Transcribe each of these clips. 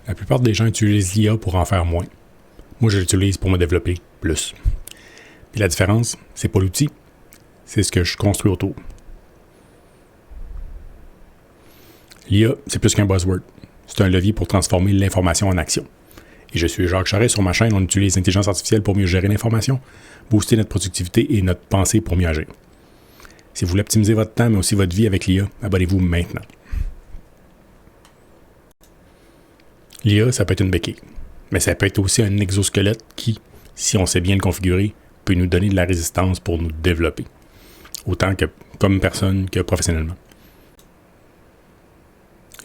La plupart des gens utilisent l'IA pour en faire moins. Moi, je l'utilise pour me développer plus. Puis la différence, c'est pas l'outil, c'est ce que je construis autour. L'IA, c'est plus qu'un buzzword. C'est un levier pour transformer l'information en action. Et je suis Jacques Charest. Sur ma chaîne, on utilise l'intelligence artificielle pour mieux gérer l'information, booster notre productivité et notre pensée pour mieux agir. Si vous voulez optimiser votre temps, mais aussi votre vie avec l'IA, abonnez-vous maintenant. L'IA, ça peut être une béquille, mais ça peut être aussi un exosquelette qui, si on sait bien le configurer, peut nous donner de la résistance pour nous développer, autant que comme personne que professionnellement.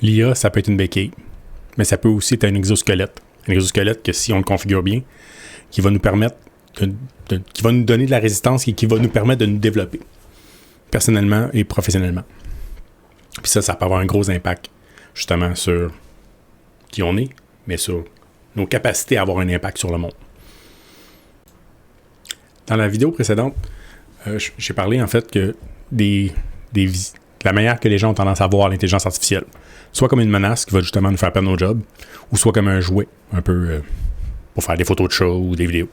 L'IA, ça peut être une béquille, mais ça peut aussi être un exosquelette. Un exosquelette que si on le configure bien, qui va nous permettre, qui va nous donner de la résistance et qui va nous permettre de nous développer, personnellement et professionnellement. Puis ça peut avoir un gros impact, justement, sur qui on est, mais sur nos capacités à avoir un impact sur le monde. Dans la vidéo précédente, j'ai parlé en fait que la manière que les gens ont tendance à voir l'intelligence artificielle, soit comme une menace qui va justement nous faire perdre nos jobs, ou soit comme un jouet, un peu pour faire des photos de chats ou des vidéos.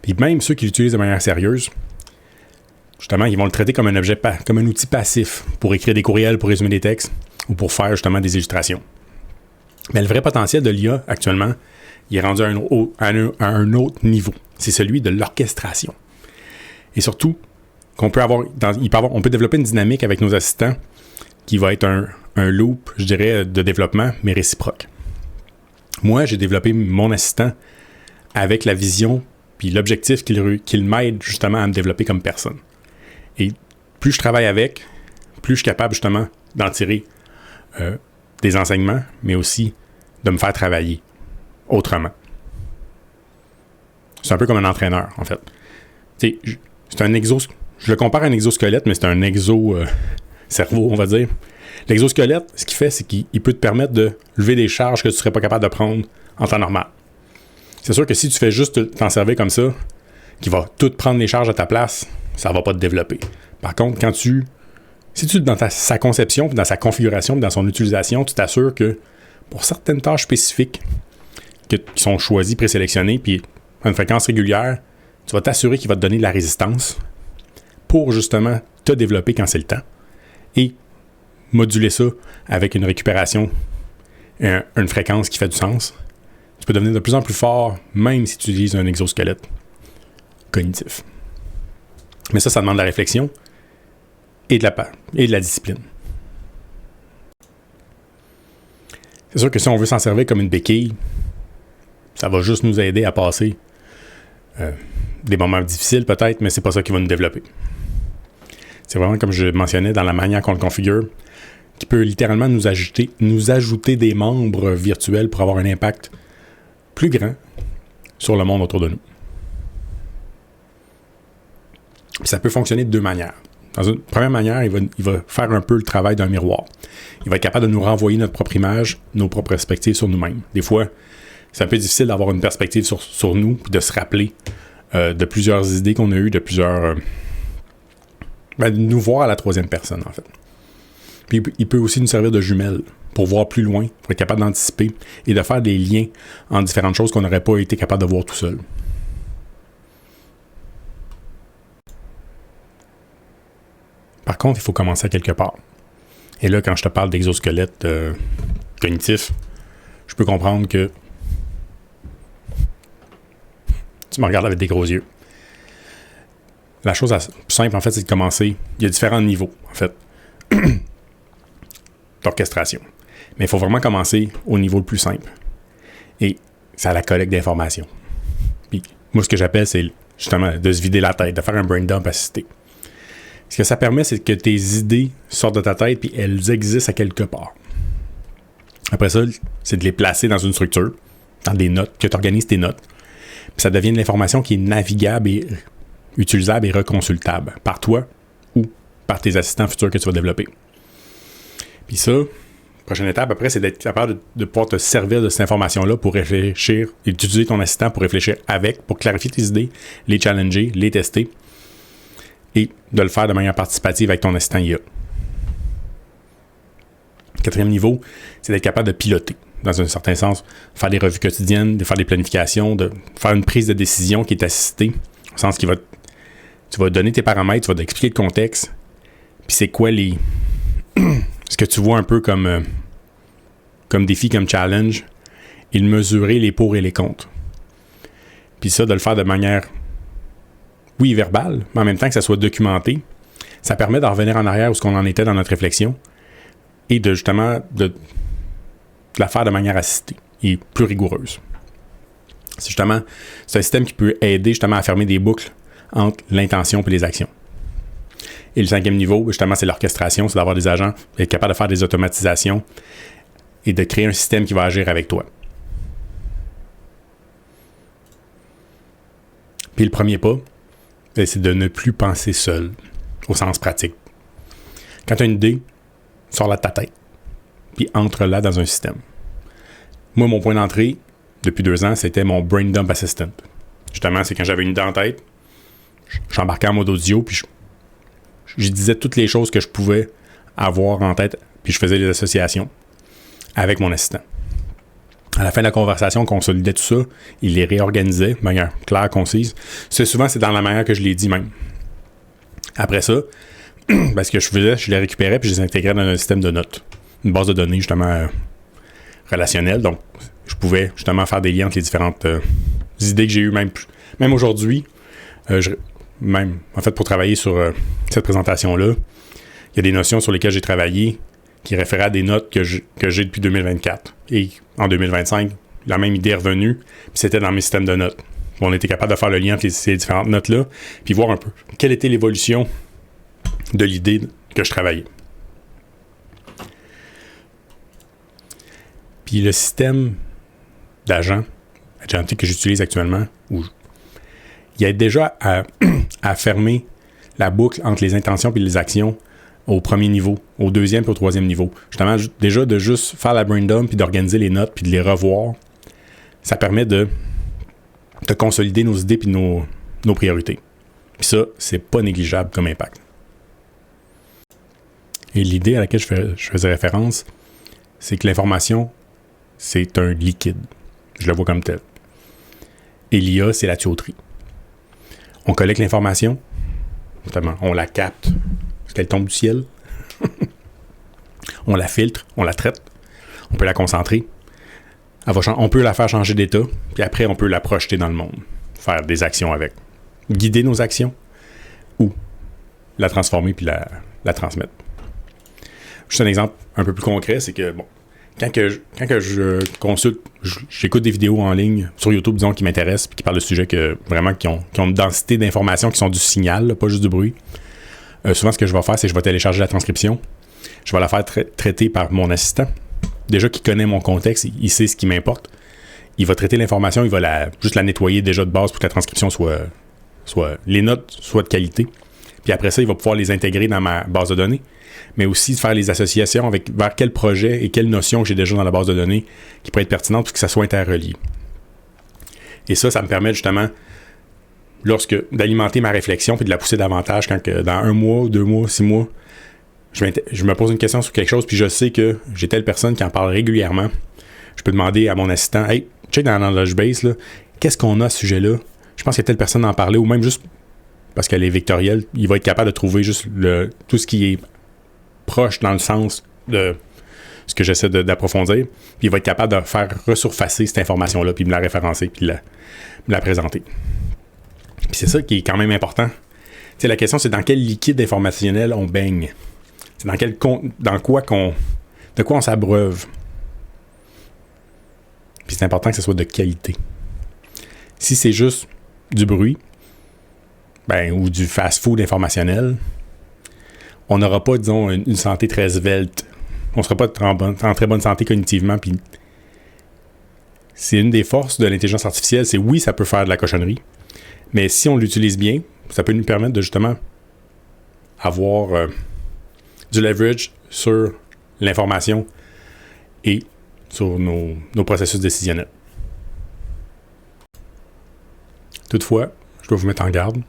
Puis même ceux qui l'utilisent de manière sérieuse, justement, ils vont le traiter comme un objet, comme un outil passif pour écrire des courriels, pour résumer des textes, ou pour faire justement des illustrations. Mais le vrai potentiel de l'IA, actuellement, il est rendu à un autre niveau. C'est celui de l'orchestration. Et surtout, on peut développer une dynamique avec nos assistants qui va être un loop, je dirais, de développement, mais réciproque. Moi, j'ai développé mon assistant avec la vision puis l'objectif qu'il m'aide justement à me développer comme personne. Et plus je travaille avec, plus je suis capable justement d'en tirer des enseignements, mais aussi de me faire travailler autrement. C'est un peu comme un entraîneur, en fait. C'est je le compare à un exosquelette, mais c'est un exo-cerveau, on va dire. L'exosquelette, ce qu'il fait, c'est qu'il peut te permettre de lever des charges que tu ne serais pas capable de prendre en temps normal. C'est sûr que si tu fais juste t'en servir comme ça, qui va tout prendre les charges à ta place, ça ne va pas te développer. Par contre, dans sa conception, dans sa configuration, dans son utilisation, tu t'assures que pour certaines tâches spécifiques qui sont choisies, présélectionnées, puis à une fréquence régulière, tu vas t'assurer qu'il va te donner de la résistance pour justement te développer quand c'est le temps et moduler ça avec une récupération et une fréquence qui fait du sens. Tu peux devenir de plus en plus fort même si tu utilises un exosquelette cognitif. Mais ça demande de la réflexion et de la discipline. C'est sûr que si on veut s'en servir comme une béquille, ça va juste nous aider à passer des moments difficiles peut-être, mais c'est pas ça qui va nous développer. C'est vraiment, comme je mentionnais, dans la manière qu'on le configure, qui peut littéralement nous ajouter des membres virtuels pour avoir un impact plus grand sur le monde autour de nous. Puis ça peut fonctionner de deux manières. Dans une première manière, il va faire un peu le travail d'un miroir. Il va être capable de nous renvoyer notre propre image, nos propres perspectives sur nous-mêmes. Des fois, c'est un peu difficile d'avoir une perspective sur nous, puis de se rappeler de plusieurs idées qu'on a eues, de nous voir à la troisième personne, en fait. Puis il peut aussi nous servir de jumelle pour voir plus loin, pour être capable d'anticiper et de faire des liens en différentes choses qu'on n'aurait pas été capable de voir tout seul. Par contre, il faut commencer à quelque part. Et là, quand je te parle d'exosquelette cognitif, je peux comprendre que tu me regardes avec des gros yeux. La chose simple, en fait, c'est de commencer. Il y a différents niveaux, en fait, d'orchestration. Mais il faut vraiment commencer au niveau le plus simple. Et c'est à la collecte d'informations. Puis, moi, ce que j'appelle, c'est justement de se vider la tête, de faire un brain dump assisté. Ce que ça permet, c'est que tes idées sortent de ta tête puis elles existent à quelque part. Après ça, c'est de les placer dans une structure, dans des notes, que tu organises tes notes. Puis ça devient de l'information qui est navigable et utilisable et reconsultable par toi ou par tes assistants futurs que tu vas développer. Puis ça, prochaine étape après, c'est d'être capable de pouvoir te servir de cette information-là pour réfléchir et d'utiliser ton assistant pour réfléchir pour clarifier tes idées, les challenger, les tester et de le faire de manière participative avec ton assistant IA. Quatrième niveau, c'est d'être capable de piloter, dans un certain sens, faire des revues quotidiennes, de faire des planifications, de faire une prise de décision qui est assistée, au sens qu'il va, tu vas donner tes paramètres, tu vas expliquer le contexte, puis c'est quoi les... ce que tu vois un peu comme défi, comme challenge, et de mesurer les pour et les contre. Puis ça, de le faire de manière, oui, verbale, mais en même temps que ça soit documenté, ça permet d'en revenir en arrière où ce qu'on en était dans notre réflexion et de justement de la faire de manière assistée et plus rigoureuse. C'est un système qui peut aider justement à fermer des boucles entre l'intention et les actions. Et le 5e niveau, justement, c'est l'orchestration, c'est d'avoir des agents, d'être capable de faire des automatisations et de créer un système qui va agir avec toi. Puis le premier pas, c'est de ne plus penser seul, au sens pratique. Quand tu as une idée, sors-la de ta tête, puis entre-la dans un système. Moi, mon point d'entrée, depuis 2 ans, c'était mon Brain Dump Assistant. Justement, c'est quand j'avais une idée en tête, j'embarquais en mode audio, puis je disais toutes les choses que je pouvais avoir en tête, puis je faisais les associations avec mon assistant. À la fin de la conversation, on consolidait tout ça, il les réorganisait de manière claire, concise. C'est dans la manière que je l'ai dit même. Après ça, ce que je faisais, je les récupérais puis je les intégrais dans un système de notes. Une base de données, justement, relationnelle. Donc, je pouvais, justement, faire des liens entre les différentes idées que j'ai eues, même aujourd'hui. En fait, pour travailler sur cette présentation-là, il y a des notions sur lesquelles j'ai travaillé qui référaient à des notes que j'ai depuis 2024. Et en 2025, la même idée est revenue, puis c'était dans mes systèmes de notes. On était capable de faire le lien entre ces différentes notes-là, puis voir un peu quelle était l'évolution de l'idée que je travaillais. Puis le système agentique que j'utilise actuellement, il aide déjà à fermer la boucle entre les intentions et les actions au premier niveau, au 2e et au 3e niveau. Justement, déjà de juste faire la brain dump puis d'organiser les notes puis de les revoir, ça permet de consolider nos idées puis nos priorités. Puis ça, c'est pas négligeable comme impact. Et l'idée à laquelle je faisais référence, c'est que l'information, c'est un liquide. Je le vois comme tel. Et l'IA, c'est la tuyauterie. On collecte l'information, notamment, on la capte, parce qu'elle tombe du ciel. On la filtre, on la traite, on peut la concentrer. On peut la faire changer d'état, puis après, on peut la projeter dans le monde, faire des actions avec. Guider nos actions ou la transformer puis la transmettre. Juste un exemple un peu plus concret, c'est que, quand je consulte, j'écoute des vidéos en ligne sur YouTube, disons, qui m'intéressent puis qui parlent de sujets qui ont une densité d'informations qui sont du signal, là, pas juste du bruit. Souvent, ce que je vais faire, c'est que je vais télécharger la transcription. Je vais la faire traiter par mon assistant. Déjà qu'il connaît mon contexte, il sait ce qui m'importe. Il va traiter l'information, il va juste la nettoyer déjà de base pour que la transcription soit les notes soient de qualité. Puis après ça, il va pouvoir les intégrer dans ma base de données, mais aussi de faire les associations vers quel projet et quelle notion que j'ai déjà dans la base de données qui pourrait être pertinente pour que ça soit interrelié. Et ça me permet justement d'alimenter ma réflexion puis de la pousser davantage quand dans 1 mois, 2 mois, 6 mois, je me pose une question sur quelque chose puis je sais que j'ai telle personne qui en parle régulièrement. Je peux demander à mon assistant, hey, check dans la knowledge base, là, qu'est-ce qu'on a à ce sujet-là? Je pense qu'il y a telle personne en parler, ou même juste parce qu'elle est vectorielle, il va être capable de trouver juste tout ce qui est proche dans le sens de ce que j'essaie d'approfondir, puis il va être capable de faire resurfacer cette information-là, puis me la référencer, puis me la présenter. Puis c'est ça qui est quand même important. T'sais, la question, c'est dans quel liquide informationnel on baigne. C'est de quoi on s'abreuve. Puis c'est important que ce soit de qualité. Si c'est juste du bruit, ou du fast-food informationnel, on n'aura pas, disons, une santé très svelte. On ne sera pas en très bonne santé cognitivement. Puis c'est une des forces de l'intelligence artificielle, c'est oui, ça peut faire de la cochonnerie, mais si on l'utilise bien, ça peut nous permettre de justement avoir du leverage sur l'information et sur nos processus décisionnels. Toutefois, je dois vous mettre en garde.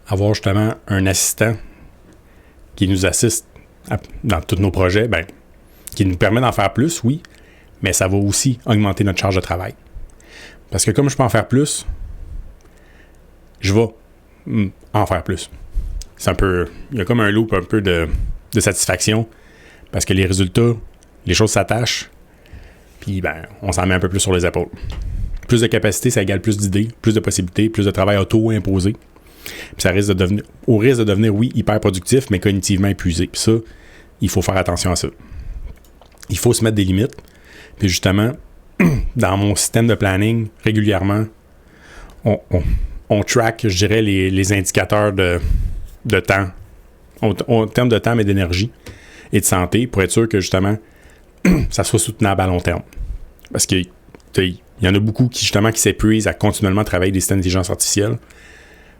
Avoir justement un assistant qui nous assiste dans tous nos projets, qui nous permet d'en faire plus, oui, mais ça va aussi augmenter notre charge de travail. Parce que comme je peux en faire plus, je vais en faire plus. C'est un peu... Il y a comme un loop un peu de satisfaction, parce que les résultats, les choses s'attachent, puis on s'en met un peu plus sur les épaules. Plus de capacité, ça égale plus d'idées, plus de possibilités, plus de travail auto-imposé. Puis ça risque de devenir, oui, hyper productif, mais cognitivement épuisé. Puis ça, il faut faire attention à ça. Il faut se mettre des limites. Puis justement, dans mon système de planning, régulièrement, on track, je dirais, les indicateurs de temps, en termes de temps, mais d'énergie et de santé, pour être sûr que justement, ça soit soutenable à long terme. Parce qu'il y en a beaucoup qui s'épuisent à continuellement travailler des systèmes d'intelligence artificielle.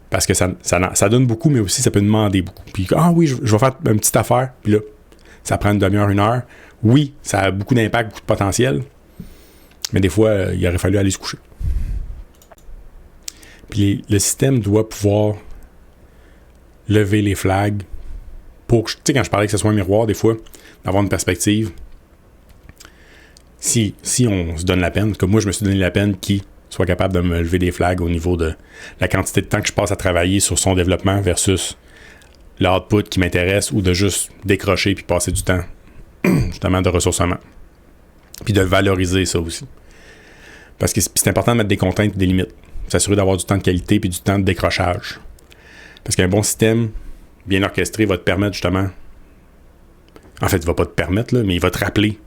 Parce que ça donne beaucoup, mais aussi ça peut demander beaucoup. Puis, oui, je vais faire une petite affaire, puis là, ça prend une demi-heure, une heure. Oui, ça a beaucoup d'impact, beaucoup de potentiel, mais des fois, il aurait fallu aller se coucher. Puis le système doit pouvoir lever les flags pour, tu sais, quand je parlais que ce soit un miroir, des fois, d'avoir une perspective. Si on se donne la peine, comme moi, je me suis donné la peine qui soit capable de me lever des flags au niveau de la quantité de temps que je passe à travailler sur son développement versus l'output qui m'intéresse, ou de juste décrocher puis passer du temps justement de ressourcement. Puis de valoriser ça aussi. Parce que c'est important de mettre des contraintes et des limites. S'assurer d'avoir du temps de qualité puis du temps de décrochage. Parce qu'un bon système bien orchestré va te permettre justement... En fait, il va pas te permettre, là, mais il va te rappeler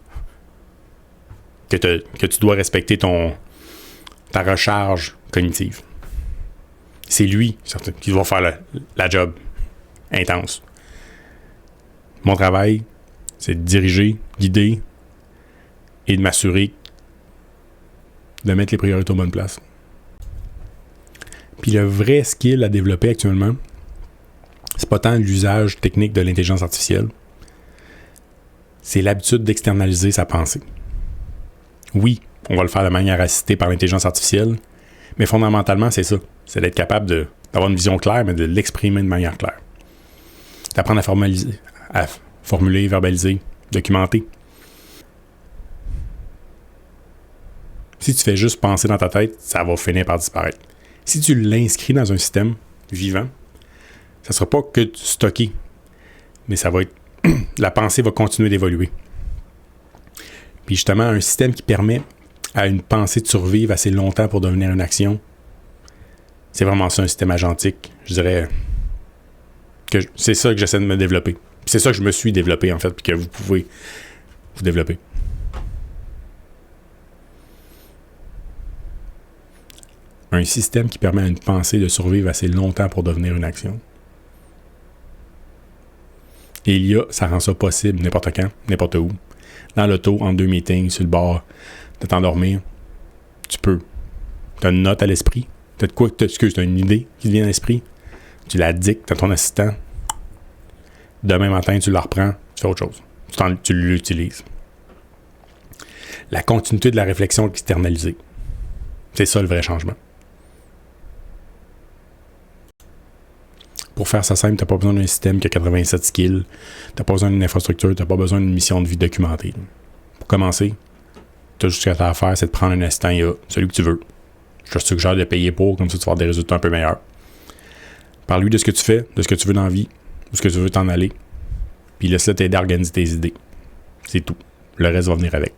que tu dois respecter ta recharge cognitive. C'est lui qui va faire la job intense. Mon travail, c'est de diriger, guider et de m'assurer de mettre les priorités aux bonnes places. Puis le vrai skill à développer actuellement, c'est pas tant l'usage technique de l'intelligence artificielle, c'est l'habitude d'externaliser sa pensée. Oui, on va le faire de manière assistée par l'intelligence artificielle, mais fondamentalement, c'est ça. C'est d'être capable d'avoir une vision claire, mais de l'exprimer de manière claire. D'apprendre à formuler, verbaliser, documenter. Si tu fais juste penser dans ta tête, ça va finir par disparaître. Si tu l'inscris dans un système vivant, ça ne sera pas que stocké, mais ça va être la pensée va continuer d'évoluer. Puis justement, un système qui permet à une pensée de survivre assez longtemps pour devenir une action, c'est vraiment ça, un système agentique. Je dirais que c'est ça que j'essaie de me développer. Puis c'est ça que je me suis développé, en fait, puis que vous pouvez vous développer. Un système qui permet à une pensée de survivre assez longtemps pour devenir une action. Et ça rend ça possible n'importe quand, n'importe où. Dans l'auto, entre deux meetings, sur le bord, de t'endormir, tu peux. Tu as une note à l'esprit. Tu as une idée qui te vient à l'esprit. Tu la dictes à ton assistant. Demain matin, tu la reprends, tu fais autre chose. Tu l'utilises. La continuité de la réflexion externalisée. C'est ça le vrai changement. Pour faire ça simple, tu n'as pas besoin d'un système qui a 87 skills. Tu n'as pas besoin d'une infrastructure, tu n'as pas besoin d'une mission de vie documentée. Pour commencer, tu as juste ce que tu as à faire, c'est de prendre un assistant IA, celui que tu veux. Je te suggère de payer pour, comme ça tu vas avoir des résultats un peu meilleurs. Parle-lui de ce que tu fais, de ce que tu veux dans la vie, de ce que tu veux t'en aller. Puis laisse-le t'aider à organiser tes idées. C'est tout. Le reste va venir avec.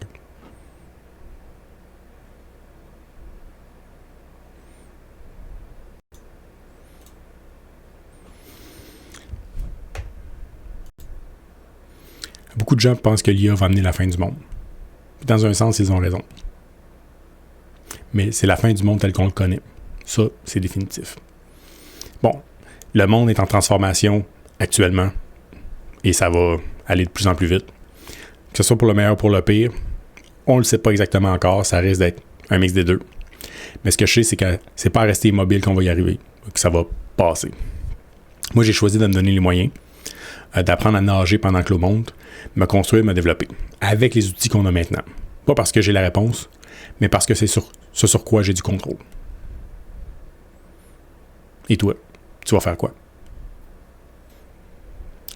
Beaucoup de gens pensent que l'IA va amener la fin du monde. Dans un sens, ils ont raison. Mais c'est la fin du monde tel qu'on le connaît. Ça, c'est définitif. Bon, le monde est en transformation actuellement et ça va aller de plus en plus vite. Que ce soit pour le meilleur ou pour le pire, on ne le sait pas exactement encore. Ça risque d'être un mix des deux. Mais ce que je sais, c'est que c'est pas à rester immobile qu'on va y arriver, que ça va passer. Moi, j'ai choisi de me donner les moyens d'apprendre à nager pendant que l'eau monte, me construire, me développer, avec les outils qu'on a maintenant. Pas parce que j'ai la réponse, mais parce que c'est ce sur quoi j'ai du contrôle. Et toi, tu vas faire quoi?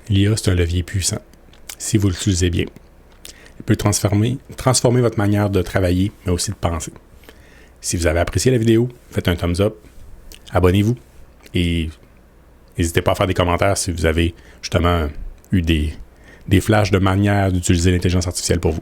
L'IA, c'est un levier puissant, si vous l'utilisez bien. Il peut transformer votre manière de travailler, mais aussi de penser. Si vous avez apprécié la vidéo, faites un thumbs up, abonnez-vous et n'hésitez pas à faire des commentaires si vous avez justement eu des flashs de manière d'utiliser l'intelligence artificielle pour vous.